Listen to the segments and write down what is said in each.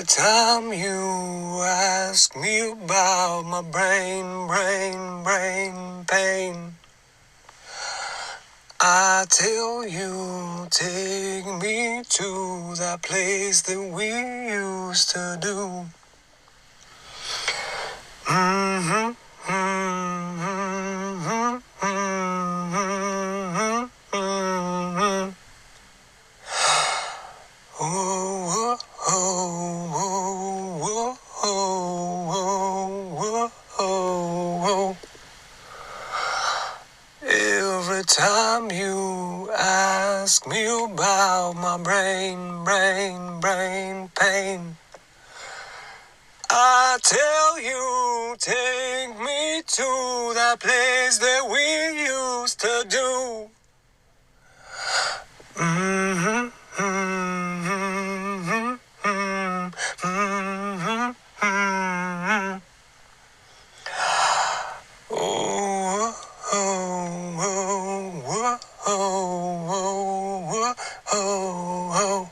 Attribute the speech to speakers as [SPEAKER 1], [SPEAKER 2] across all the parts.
[SPEAKER 1] Every time you ask me about my brain pain, I tell you, take me to that place that we used to do. Mm-hmm, mm-hmm, mm-hmm, mm-hmm. Oh, oh, oh, oh, oh, oh, oh. Every time you ask me about my brain pain, I tell you, take me to that place that we used to do. Mm-hmm, mm-hmm, mm-hmm, mm-hmm, mm-hmm. Oh, oh, oh, oh, oh, oh, oh.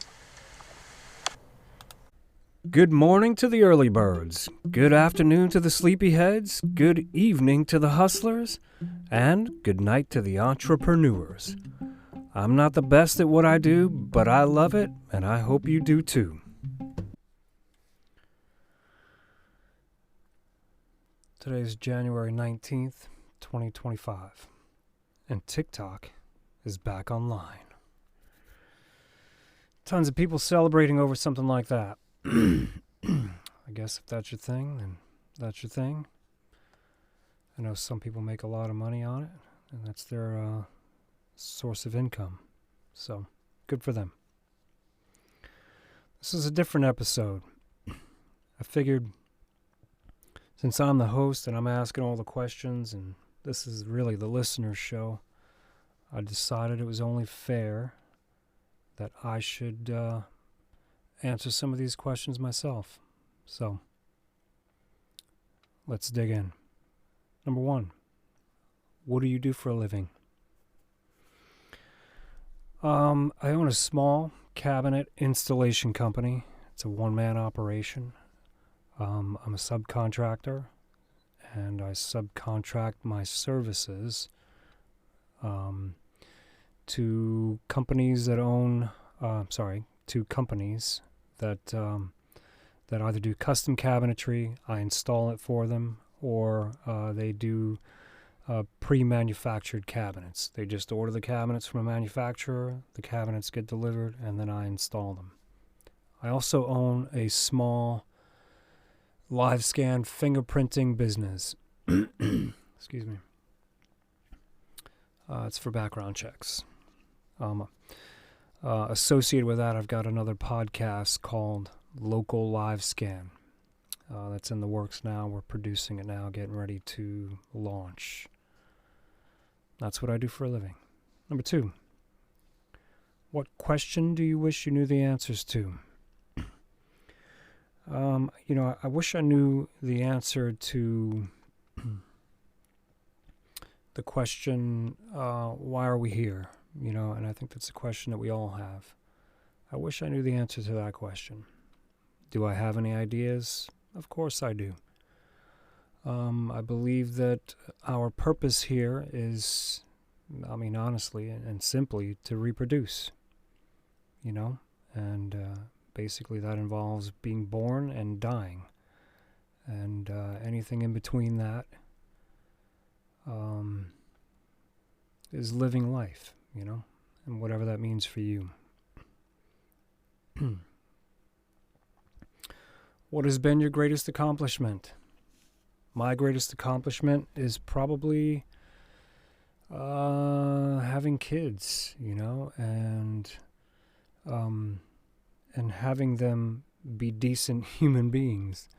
[SPEAKER 2] Good morning to the early birds, good afternoon to the sleepyheads, good evening to the hustlers, and good night to the entrepreneurs. I'm not the best at what I do, but I love it, and I hope you do too. Today is January 19th, 2025, and TikTok is back online. Tons of people celebrating over something like that. I guess if that's your thing, then that's your thing. I know some people make a lot of money on it, and that's their source of income. So, good for them. This is a different episode. I figured, since I'm the host and I'm asking all the questions, and this is really the listener's show, I decided it was only fair that I should answer some of these questions myself. So, let's dig in. Number one, what do you do for a living? I own a small cabinet installation company. It's a one-man operation. I'm a subcontractor, and I subcontract my services to companies that that either do custom cabinetry, I install it for them, or they do pre-manufactured cabinets. They just order the cabinets from a manufacturer, the cabinets get delivered, and then I install them. I also own a small live scan fingerprinting business. Excuse me. It's for background checks. Associated with that, I've got another podcast called Local Live Scan. That's in the works now. We're producing it now, getting ready to launch. That's what I do for a living. Number two, what question do you wish you knew the answers to? I wish I knew the answer to the question, why are we here? And I think that's a question that we all have. I wish I knew the answer to that question. Do I have any ideas? Of course I do. I believe that our purpose here is, honestly and simply, to reproduce, and basically that involves being born and dying, and anything in between that is living life, and whatever that means for you. What has been your greatest accomplishment? My greatest accomplishment is probably having kids, and having them be decent human beings.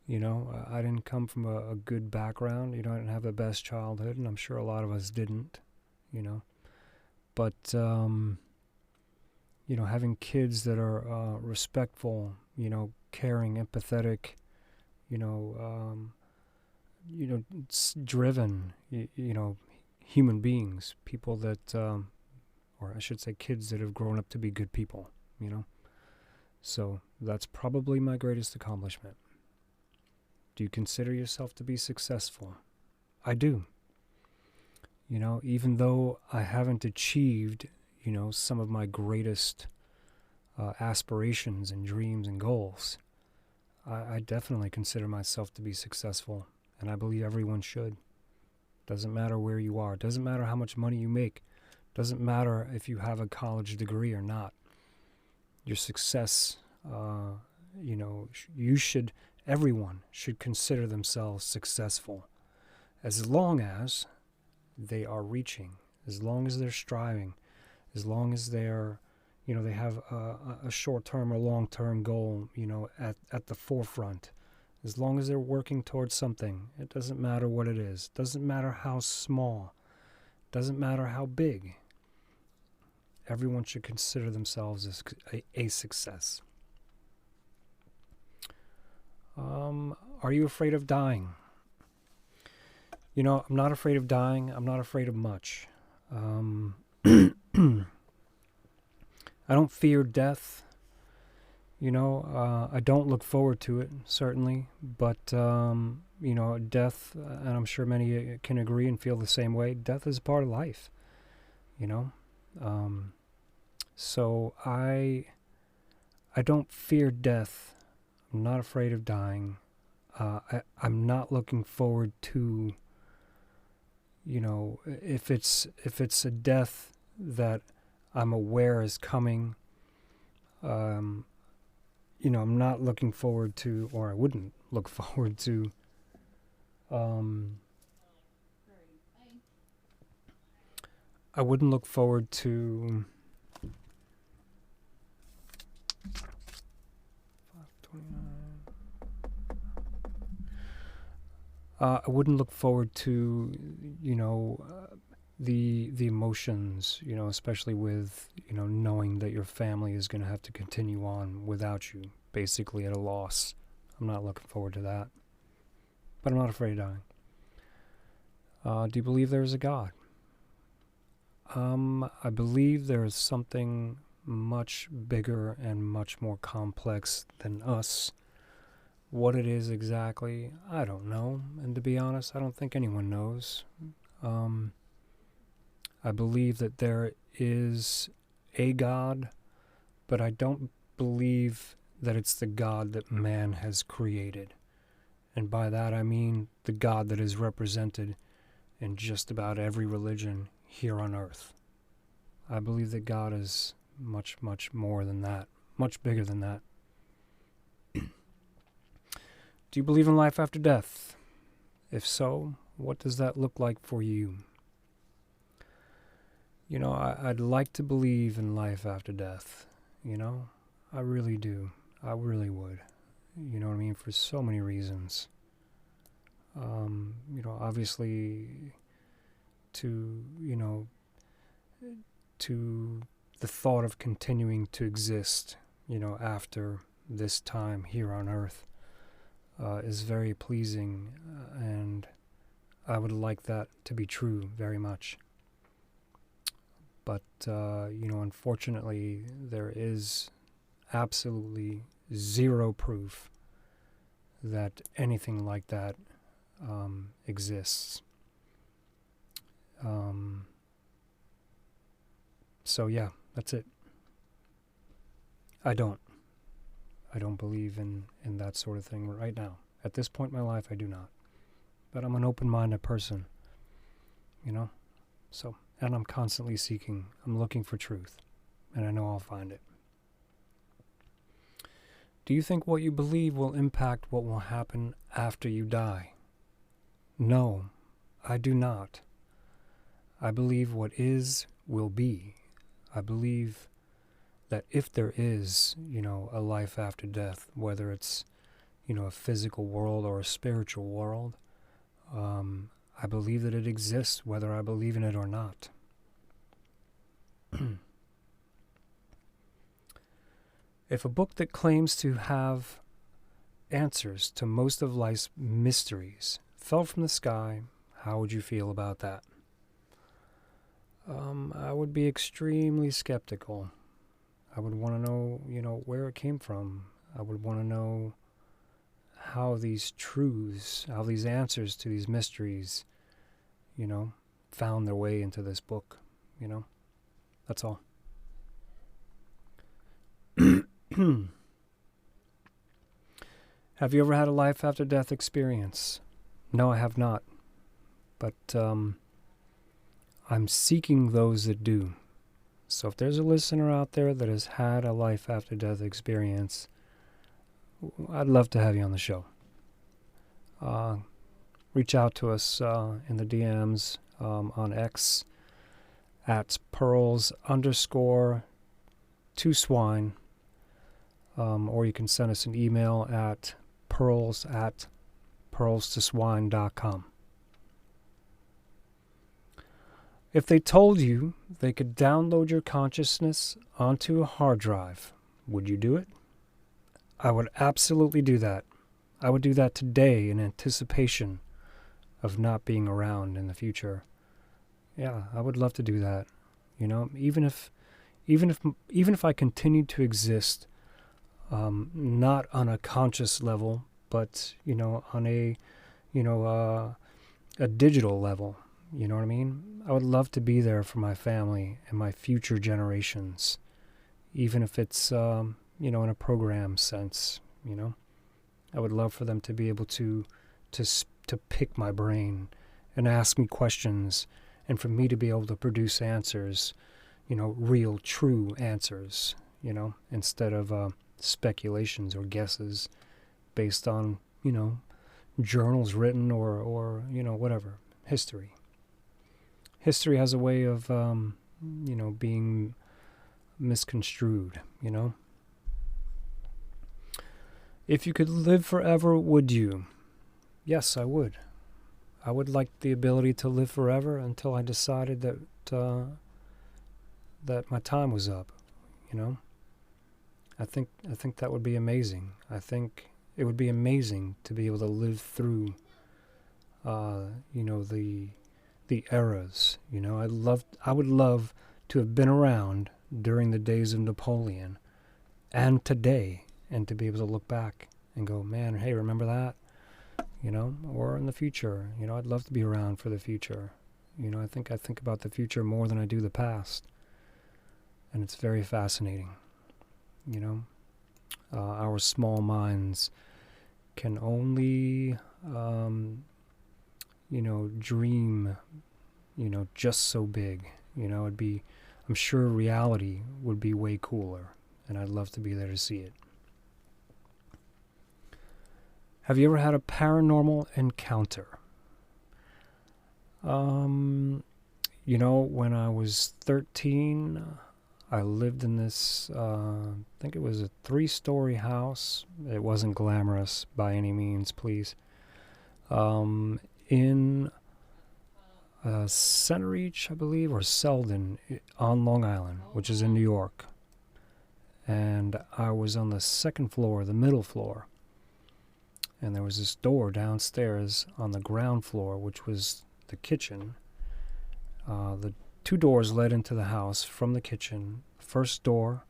[SPEAKER 2] I didn't come from a good background. I didn't have the best childhood, and I'm sure a lot of us didn't, But, having kids that are respectful, caring, empathetic, driven, human beings, people that, or I should say kids that have grown up to be good people, So that's probably my greatest accomplishment. Do you consider yourself to be successful? I do. Even though I haven't achieved, some of my greatest aspirations and dreams and goals, I definitely consider myself to be successful, and I believe everyone should. Doesn't matter where you are. Doesn't matter how much money you make. Doesn't matter if you have a college degree or not. Your success, everyone should consider themselves successful, as long as they are reaching, as long as they're striving, as long as they're, they have a short-term or long-term goal, at the forefront. As long as they're working towards something, it doesn't matter what it is. Doesn't matter how small. Doesn't matter how big. Everyone should consider themselves as a success. Are you afraid of dying? I'm not afraid of dying. I'm not afraid of much. I don't fear death. I don't look forward to it, certainly. But, death, and I'm sure many can agree and feel the same way, death is a part of life, So I don't fear death. I'm not afraid of dying. I'm not looking forward to, if it's a death that I'm aware is coming, I'm not looking forward to, or I wouldn't look forward to, I wouldn't look forward to, I wouldn't look forward to, the emotions, especially with, knowing that your family is going to have to continue on without you, basically at a loss. I'm not looking forward to that. But I'm not afraid of dying. Do you believe there is a God? I believe there is something much bigger and much more complex than us. What it is exactly, I don't know. And to be honest, I don't think anyone knows. I believe that there is a God, but I don't believe that it's the God that man has created. And by that I mean the God that is represented in just about every religion here on earth. I believe that God is much, much more than that, much bigger than that. Do you believe in life after death? If so, what does that look like for you? I'd like to believe in life after death. I really do. I really would. You know what I mean? For so many reasons. Obviously, to the thought of continuing to exist, after this time here on earth, is very pleasing, and I would like that to be true very much. But, unfortunately, there is absolutely zero proof that anything like that exists. So yeah, that's it. I don't believe in that sort of thing right now. At this point in my life, I do not. But I'm an open-minded person, So, and I'm constantly seeking. I'm looking for truth, and I know I'll find it. Do you think what you believe will impact what will happen after you die? No, I do not. I believe what is will be. I believe that if there is, a life after death, whether it's, a physical world or a spiritual world, I believe that it exists, whether I believe in it or not. If a book that claims to have answers to most of life's mysteries fell from the sky, how would you feel about that? I would be extremely skeptical. I would want to know, where it came from. I would want to know how these truths, how these answers to these mysteries, found their way into this book, That's all. Have you ever had a life after death experience? No, I have not. But I'm seeking those that do. So if there's a listener out there that has had a life after death experience, I'd love to have you on the show. Reach out to us in the DMs on X at pearls_2swine, or you can send us an email at pearls@pearlstoswine.com. If they told you they could download your consciousness onto a hard drive, would you do it? I would absolutely do that. I would do that today in anticipation of not being around in the future. Yeah, I would love to do that. Even if I continued to exist, not on a conscious level, but on a digital level. You know what I mean? I would love to be there for my family and my future generations, even if it's in a program sense. I would love for them to be able to pick my brain and ask me questions, and for me to be able to produce answers, real, true answers, instead of speculations or guesses based on, journals written or whatever, history. History has a way of, being misconstrued, If you could live forever, would you? Yes, I would. I would like the ability to live forever until I decided that my time was up, I think that would be amazing. I think it would be amazing to be able to live through, the eras. I would love to have been around during the days of Napoleon and today, and to be able to look back and go, man, hey, remember that? Or in the future, I'd love to be around for the future. I think about the future more than I do the past. And it's very fascinating. Our small minds can only, dream, just so big. I'm sure reality would be way cooler, and I'd love to be there to see it. Have you ever had a paranormal encounter? When I was 13, I lived in this, I think it was a 3-story house. It wasn't glamorous by any means, please. In Centereach, I believe, or Selden, on Long Island, which is in New York. And I was on the second floor, the middle floor. And there was this door downstairs on the ground floor, which was the kitchen. The 2 doors led into the house from the kitchen. First door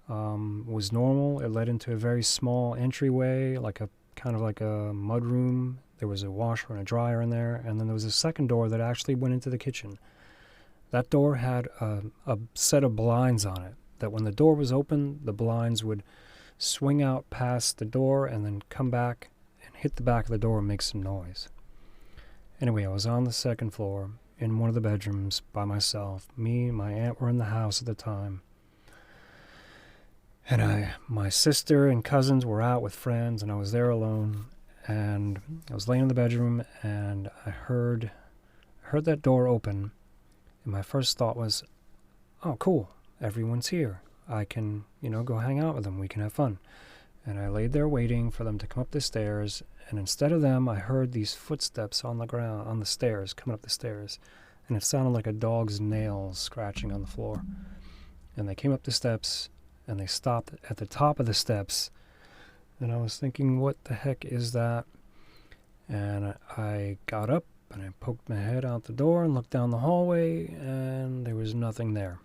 [SPEAKER 2] was normal. It led into a very small entryway, kind of like a mud room. There was a washer and a dryer in there. And then there was a second door that actually went into the kitchen. That door had a set of blinds on it, that when the door was open, the blinds would swing out past the door and then come back and hit the back of the door and make some noise. Anyway, I was on the second floor in one of the bedrooms by myself. Me and my aunt were in the house at the time. And my sister and cousins were out with friends, and I was there alone. And I was laying in the bedroom, and I heard that door open. And my first thought was, oh, cool, everyone's here. I can, go hang out with them. We can have fun. And I laid there waiting for them to come up the stairs. And instead of them, I heard these footsteps on the ground, on the stairs, coming up the stairs. And it sounded like a dog's nails scratching on the floor. And they came up the steps, and they stopped at the top of the steps. And I was thinking, what the heck is that? And I got up, and I poked my head out the door and looked down the hallway, and there was nothing there.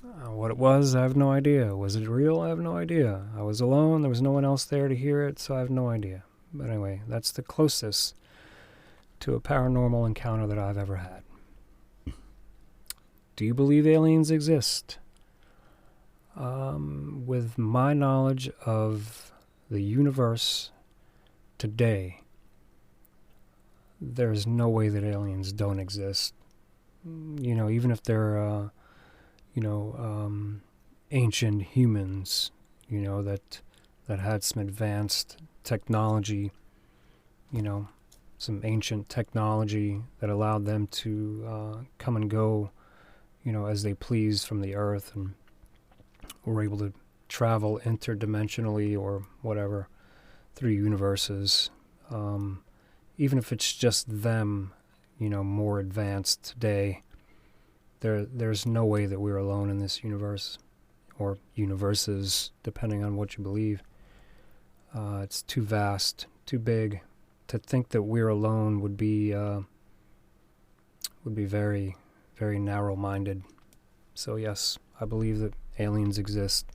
[SPEAKER 2] What it was, I have no idea. Was it real? I have no idea. I was alone. There was no one else there to hear it, so I have no idea. But anyway, that's the closest to a paranormal encounter that I've ever had. Do you believe aliens exist? With my knowledge of the universe today, there's no way that aliens don't exist. Even if they're, ancient humans, that had some advanced technology, some ancient technology that allowed them to come and go, as they pleased from the earth, and were able to travel interdimensionally or whatever through universes. Even if it's just them, more advanced today, there's no way that we're alone in this universe, or universes, depending on what you believe. It's too vast, too big. To think that we're alone would be very, very narrow-minded. So yes, I believe that aliens exist.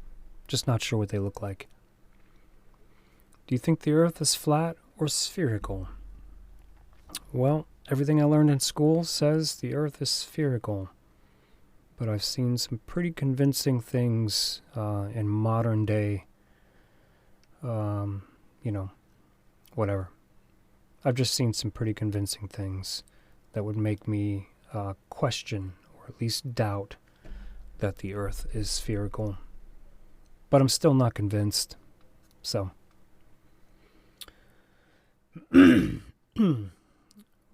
[SPEAKER 2] Just not sure what they look like. Do you think the Earth is flat or spherical? Well, everything I learned in school says the Earth is spherical. But I've seen some pretty convincing things in modern day, whatever. I've just seen some pretty convincing things that would make me question, or at least doubt, that the Earth is spherical. But I'm still not convinced. So,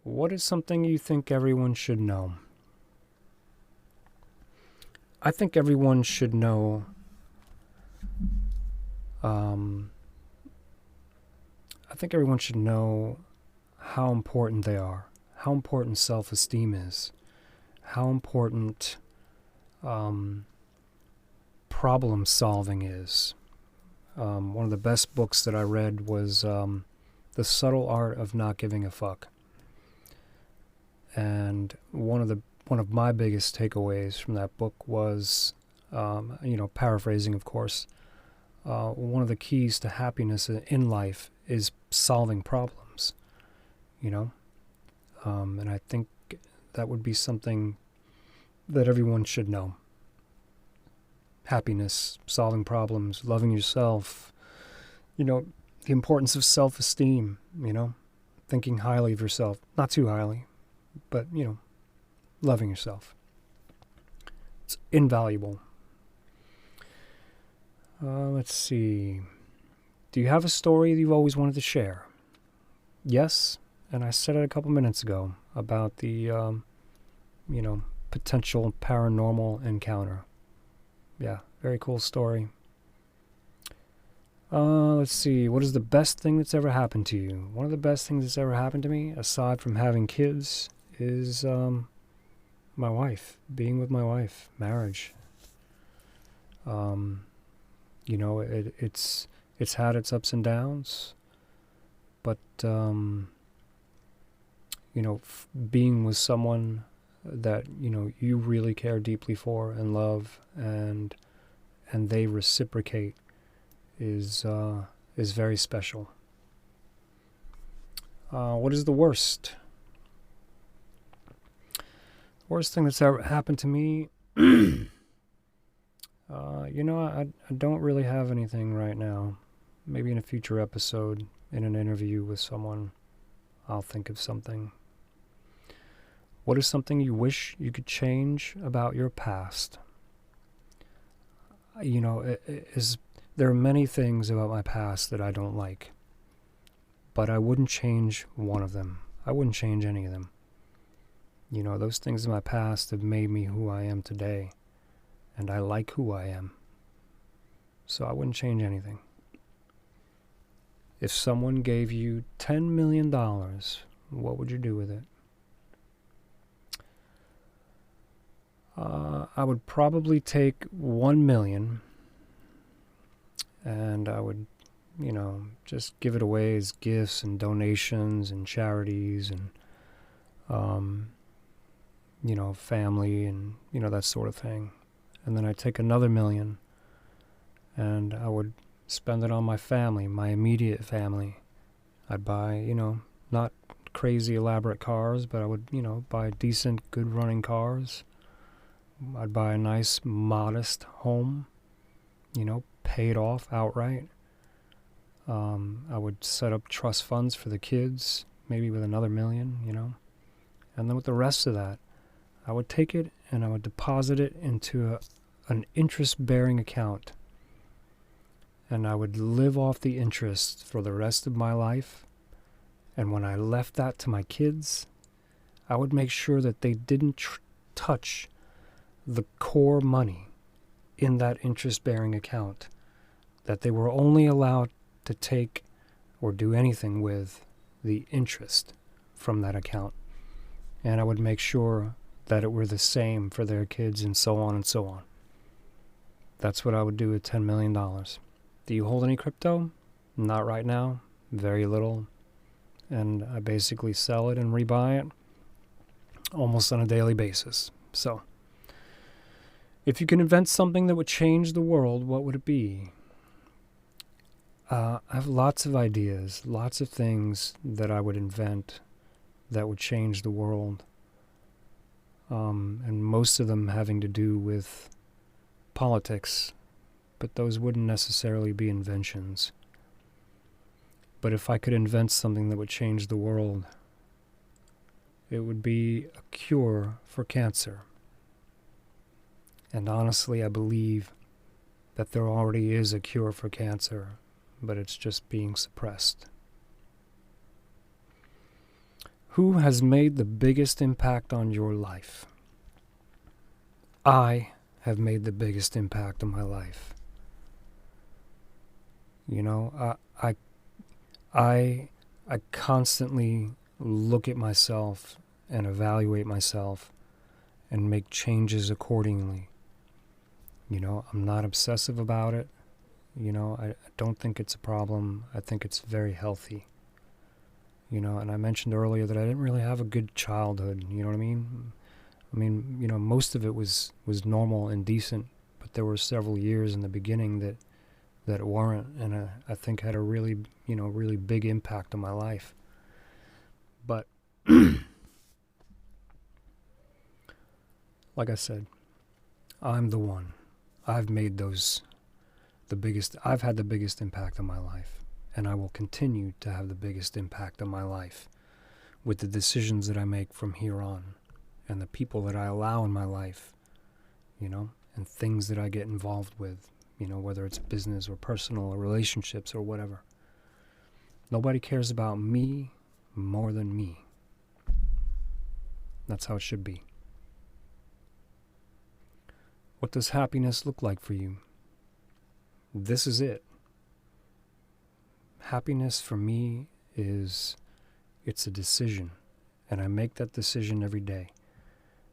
[SPEAKER 2] what is something you think everyone should know? I think everyone should know how important they are, how important self-esteem is, how important problem solving is. One of the best books that I read was The Subtle Art of Not Giving a Fuck. And one of my biggest takeaways from that book was, paraphrasing, of course, one of the keys to happiness in life is solving problems, and I think that would be something that everyone should know. Happiness, solving problems, loving yourself, the importance of self-esteem, thinking highly of yourself, not too highly, but, loving yourself. It's invaluable. Let's see. Do you have a story that you've always wanted to share? Yes, and I said it a couple minutes ago about the, potential paranormal encounter. Yeah, very cool story. Let's see. What is the best thing that's ever happened to you? One of the best things that's ever happened to me, aside from having kids, is my wife, being with my wife, marriage. It's had its ups and downs, but being with someone that you really care deeply for and love, and they reciprocate, is very special. What is the worst? Worst thing that's ever happened to me? I don't really have anything right now. Maybe in a future episode, in an interview with someone, I'll think of something. What is something you wish you could change about your past? There are many things about my past that I don't like, but I wouldn't change one of them. I wouldn't change any of them. Those things in my past have made me who I am today, and I like who I am. So I wouldn't change anything. If someone gave you $10 million, what would you do with it? I would probably take 1 million, and I would, just give it away as gifts and donations and charities and, family and, that sort of thing. and then I'd take another $1 million and I would spend it on my family, my immediate family. I'd buy, not crazy elaborate cars, but I would, buy decent, good running cars. I'd buy a nice, modest home, pay it off outright. I would set up trust funds for the kids, maybe with another $1 million, And then with the rest of that, I would take it and I would deposit it into an interest-bearing account. And I would live off the interest for the rest of my life. And when I left that to my kids, I would make sure that they didn't touch the core money in that interest-bearing account, that they were only allowed to take or do anything with the interest from that account. And I would make sure that it were the same for their kids and so on and so on. That's what I would do with $10 million. Do you hold any crypto? Not right now. Very little. And I basically sell it and rebuy it almost on a daily basis. So, if you could invent something that would change the world, what would it be? I have lots of ideas, lots of things that I would invent that would change the world. And most of them having to do with politics, but those wouldn't necessarily be inventions. But if I could invent something that would change the world, it would be a cure for cancer. And honestly, I believe that there already is a cure for cancer, but it's just being suppressed. Who has made the biggest impact on your life? I have made the biggest impact on my life. I constantly look at myself and evaluate myself and make changes accordingly. I'm not obsessive about it. I don't think it's a problem. I think it's very healthy. And I mentioned earlier that I didn't really have a good childhood, you know what I mean? Most of it was normal and decent, but there were several years in the beginning that weren't, and I think had a really, really big impact on my life. But, like I said, I'm the one. I've had the biggest impact on my life, and I will continue to have the biggest impact on my life with the decisions that I make from here on, and the people that I allow in my life, and things that I get involved with, whether it's business or personal or relationships or whatever. Nobody cares about me more than me. That's how it should be. What does happiness look like for you? This is it. Happiness for me it's a decision, and I make that decision every day.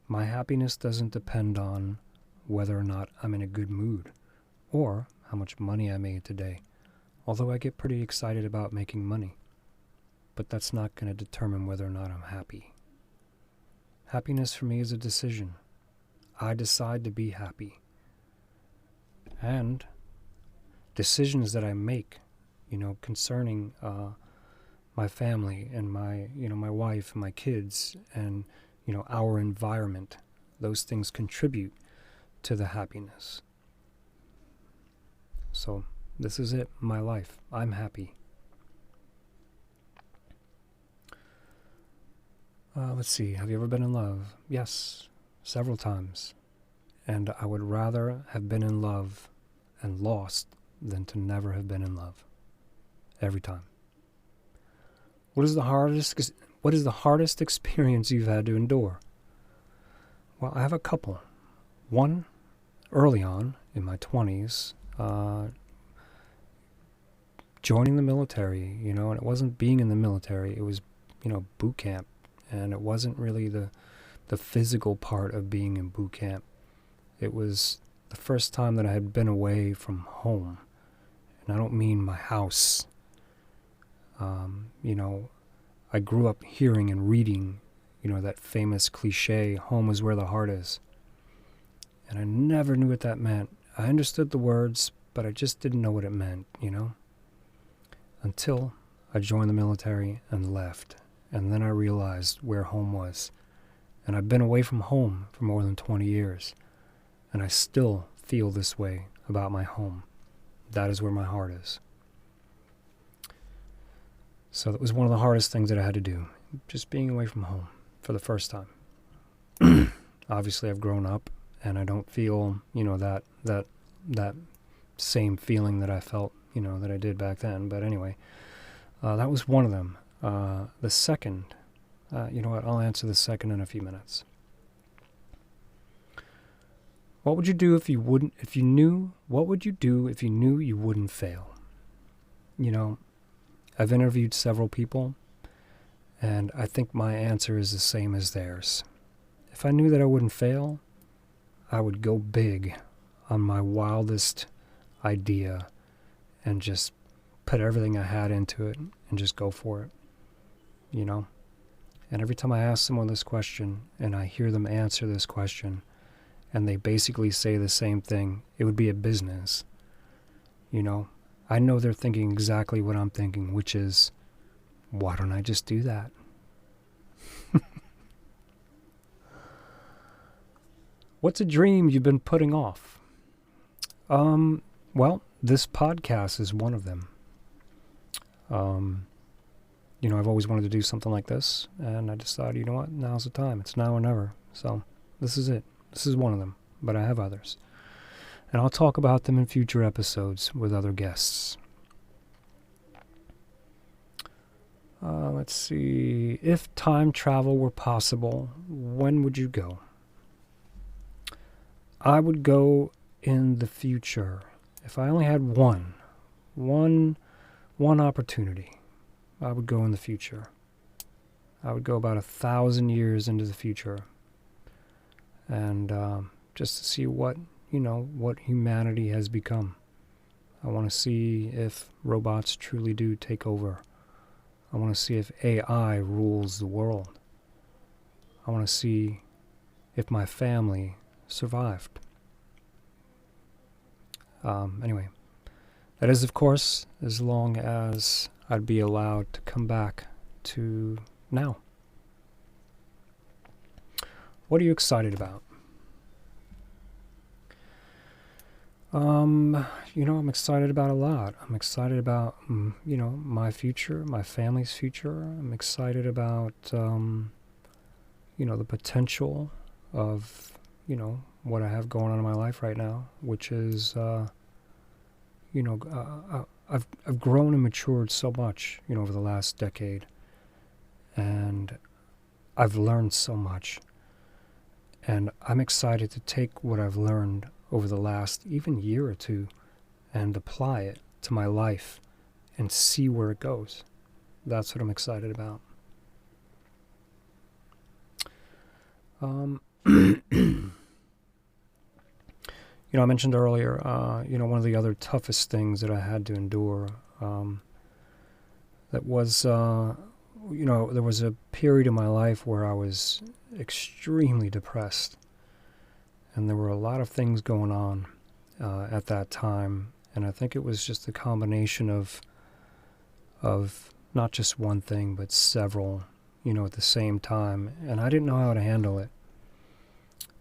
[SPEAKER 2] My happiness doesn't depend on whether or not I'm in a good mood or how much money I made today, although I get pretty excited about making money. But that's not going to determine whether or not I'm happy. Happiness for me is a decision. I decide to be happy. And decisions that I make, concerning my family and my wife and my kids and, our environment, those things contribute to the happiness. So this is it, my life. I'm happy. Let's see, have you ever been in love? Yes, several times. And I would rather have been in love and lost than to never have been in love. Every time. What is the hardest experience you've had to endure? Well, I have a couple. One, early on, in my 20s, joining the military, and it wasn't being in the military, it was, boot camp. And it wasn't really the physical part of being in boot camp. It was the first time that I had been away from home. And I don't mean my house. I grew up hearing and reading, that famous cliche, home is where the heart is. And I never knew what that meant. I understood the words, but I just didn't know what it meant, until I joined the military and left. And then I realized where home was. And I've been away from home for more than 20 years. And I still feel this way about my home. That is where my heart is. So that was one of the hardest things that I had to do. Just being away from home for the first time. Obviously, I've grown up, and I don't feel, that same feeling that I felt, that I did back then. But anyway, that was one of them. The second, you know what? I'll answer the second in a few minutes. What would you do if you knew you wouldn't fail? I've interviewed several people, and I think my answer is the same as theirs. If I knew that I wouldn't fail, I would go big on my wildest idea and just put everything I had into it and just go for it, And every time I ask someone this question and I hear them answer this question and they basically say the same thing, it would be a business, I know they're thinking exactly what I'm thinking, which is, why don't I just do that? What's a dream you've been putting off? Well, this podcast is one of them. I've always wanted to do something like this, and I decided, you know what, now's the time. It's now or never. So this is it. This is one of them, but I have others. And I'll talk about them in future episodes with other guests. Let's see. If time travel were possible, when would you go? I would go in the future. If I only had one opportunity, I would go in the future. I would go about 1,000 years into the future. And just to see what humanity has become. I want to see if robots truly do take over. I want to see if AI rules the world. I want to see if my family survived. Anyway, that is, of course, as long as I'd be allowed to come back to now. What are you excited about? I'm excited about a lot. I'm excited about, my future, my family's future. I'm excited about, the potential of, what I have going on in my life right now, which is, I've grown and matured so much, over the last decade, and I've learned so much, and I'm excited to take what I've learned over the last even year or two and apply it to my life and see where it goes. That's what I'm excited about. I mentioned earlier, one of the other toughest things that I had to endure, that was, there was a period in my life where I was extremely depressed. And there were a lot of things going on at that time. And I think it was just a combination of not just one thing, but several, at the same time. And I didn't know how to handle it.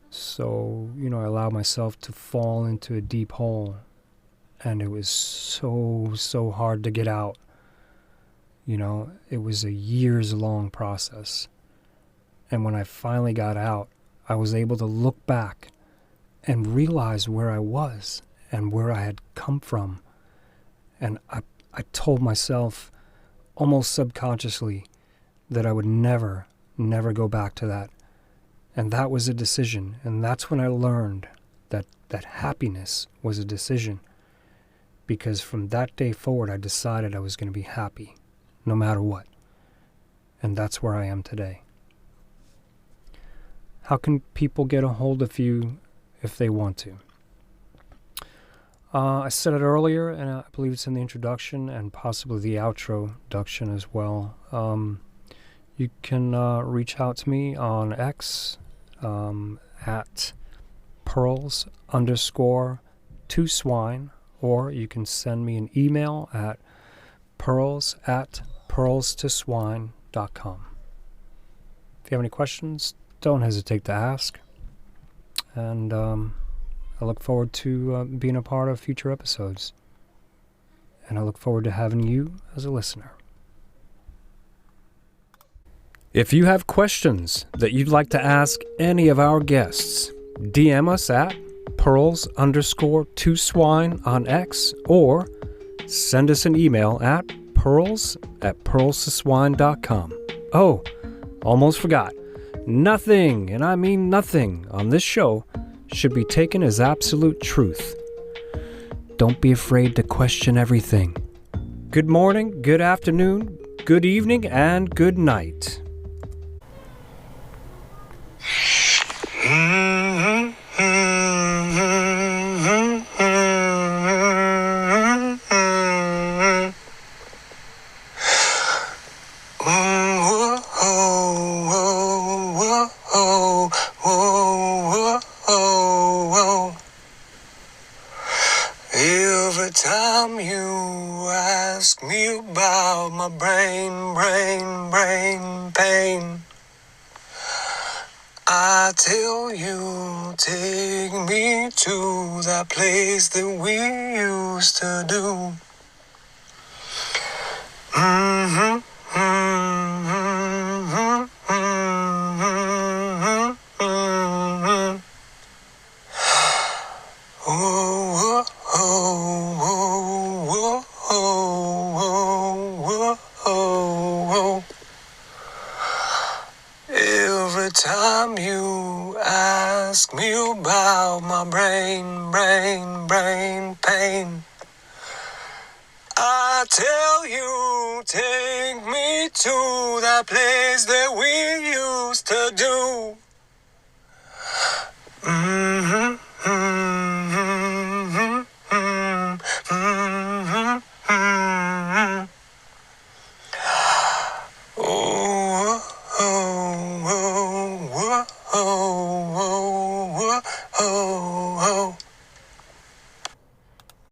[SPEAKER 2] So, I allowed myself to fall into a deep hole. And it was so hard to get out. It was a years-long process. And when I finally got out, I was able to look back and realize where I was and where I had come from. And I told myself, almost subconsciously, that I would never go back to that. And that was a decision. And that's when I learned that happiness was a decision. Because from that day forward, I decided I was going to be happy, no matter what. And that's where I am today. How can people get a hold of you if they want to? I said it earlier, and I believe it's in the introduction and possibly the outroduction as well. You can reach out to me on X at pearls_2swine, or you can send me an email at pearls@pearlstoswine.com. If you have any questions, don't hesitate to ask. And I look forward to being a part of future episodes. And I look forward to having you as a listener. If you have questions that you'd like to ask any of our guests, DM us at pearls_2swine on X, or send us an email at pearls@pearlstoswine.com. Oh, almost forgot. Nothing, and I mean nothing, on this show should be taken as absolute truth. Don't be afraid to question everything. Good morning, good afternoon, good evening, and good night.
[SPEAKER 1] Every time you ask me about my brain pain, I tell you, take me to that place that we used to do. Every time you ask me about my brain pain, I tell you, take me to that place that we used to do.